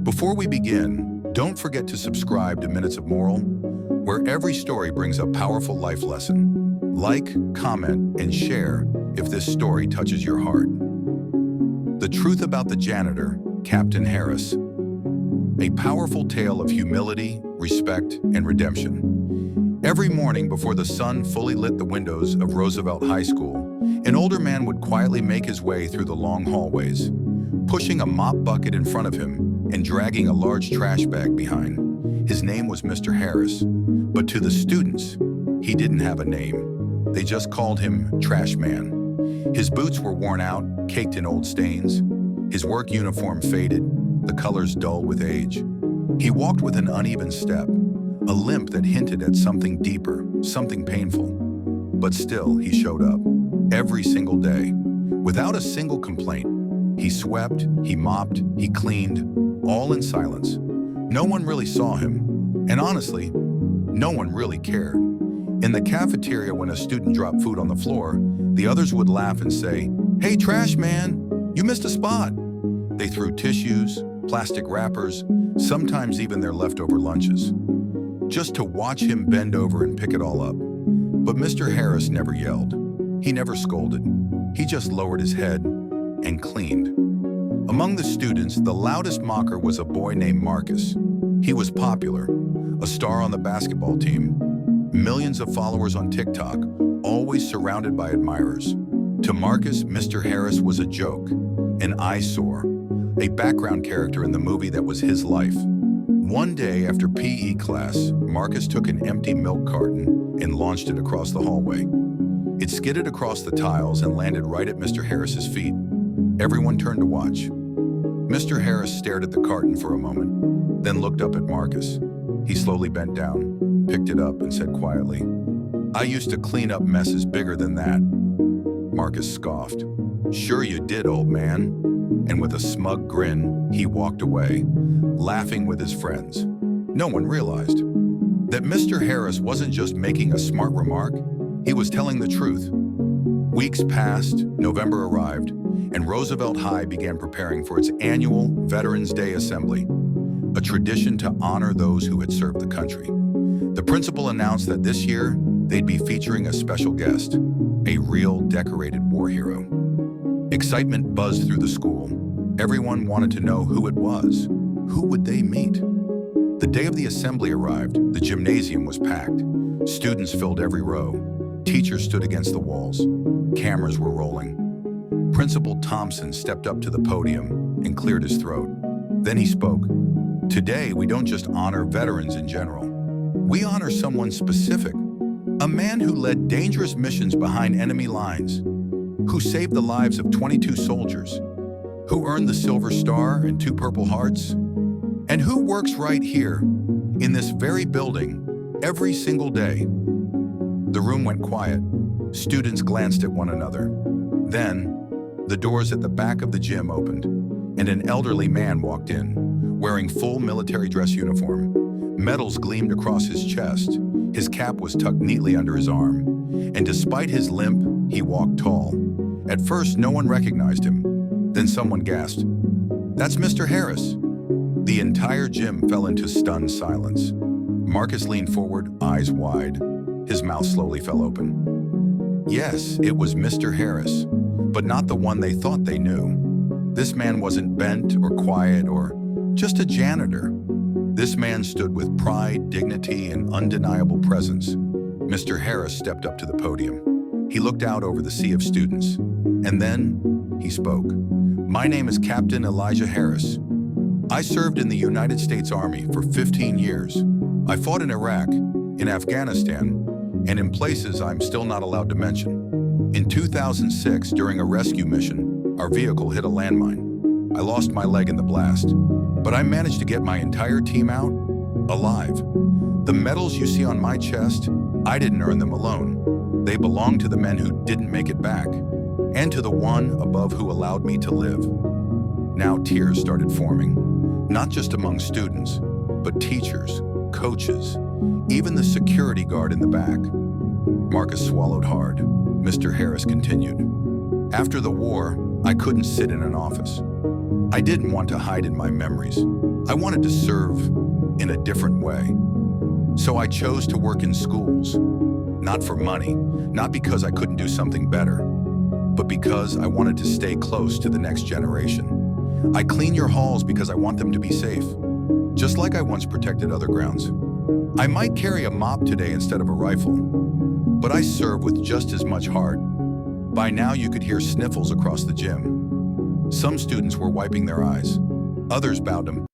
Before we begin, don't forget to subscribe to Minutes of Moral, where every story brings a powerful life lesson. Like, comment, and share if this story touches your heart. The Truth About the Janitor, Captain Harris. A powerful tale of humility, respect, and redemption. Every morning before the sun fully lit the windows of Roosevelt High School, an older man would quietly make his way through the long hallways, pushing a mop bucket in front of him and dragging a large trash bag behind. His name was Mr. Harris, but to the students, he didn't have a name. They just called him Trash Man. His boots were worn out, caked in old stains. His work uniform faded, the colors dull with age. He walked with an uneven step, a limp that hinted at something deeper, something painful. But still, he showed up, every single day, without a single complaint. He swept, he mopped, he cleaned, all in silence. No one really saw him, and honestly, no one really cared. In the cafeteria, when a student dropped food on the floor, the others would laugh and say, "Hey, trash man, you missed a spot." They threw tissues, plastic wrappers, sometimes even their leftover lunches, just to watch him bend over and pick it all up. But Mr. Harris never yelled. He never scolded. He just lowered his head and cleaned. Among the students, the loudest mocker was a boy named Marcus. He was popular, a star on the basketball team, millions of followers on TikTok, always surrounded by admirers. To Marcus, Mr. Harris was a joke, an eyesore, a background character in the movie that was his life. One day after PE class, Marcus took an empty milk carton and launched it across the hallway. It skidded across the tiles and landed right at Mr. Harris's feet. Everyone turned to watch. Mr. Harris stared at the carton for a moment, then looked up at Marcus. He slowly bent down, picked it up, and said quietly, "I used to clean up messes bigger than that." Marcus scoffed. "Sure you did, old man." And with a smug grin, he walked away, laughing with his friends. No one realized that Mr. Harris wasn't just making a smart remark, he was telling the truth. Weeks passed, November arrived, and Roosevelt High began preparing for its annual Veterans Day Assembly, a tradition to honor those who had served the country. The principal announced that this year, they'd be featuring a special guest, a real decorated war hero. Excitement buzzed through the school. Everyone wanted to know who it was. Who would they meet? The day of the assembly arrived, the gymnasium was packed. Students filled every row. Teachers stood against the walls. Cameras were rolling. Principal Thompson stepped up to the podium and cleared his throat. Then he spoke. "Today, we don't just honor veterans in general. We honor someone specific, a man who led dangerous missions behind enemy lines, who saved the lives of 22 soldiers, who earned the Silver Star and 2 Purple Hearts, and who works right here, in this very building, every single day." The room went quiet. Students glanced at one another. Then, the doors at the back of the gym opened, and an elderly man walked in, wearing full military dress uniform. Medals gleamed across his chest. His cap was tucked neatly under his arm, and despite his limp, he walked tall. At first, no one recognized him. Then someone gasped, "That's Mr. Harris." The entire gym fell into stunned silence. Marcus leaned forward, eyes wide. His mouth slowly fell open. Yes, it was Mr. Harris, but not the one they thought they knew. This man wasn't bent or quiet or just a janitor. This man stood with pride, dignity, and undeniable presence. Mr. Harris stepped up to the podium. He looked out over the sea of students, and then he spoke. "My name is Captain Elijah Harris. I served in the United States Army for 15 years. I fought in Iraq, in Afghanistan, and in places I'm still not allowed to mention. In 2006, during a rescue mission, our vehicle hit a landmine. I lost my leg in the blast, but I managed to get my entire team out, alive. The medals you see on my chest, I didn't earn them alone. They belong to the men who didn't make it back, and to the one above who allowed me to live." Now tears started forming, not just among students, but teachers, coaches, even the security guard in the back. Marcus swallowed hard. Mr. Harris continued. "After the war, I couldn't sit in an office. I didn't want to hide in my memories. I wanted to serve in a different way. So I chose to work in schools, not for money, not because I couldn't do something better, but because I wanted to stay close to the next generation. I clean your halls because I want them to be safe, just like I once protected other grounds. I might carry a mop today instead of a rifle, but I serve with just as much heart. By now you could hear sniffles across the gym. Some students were wiping their eyes. Others bowed them.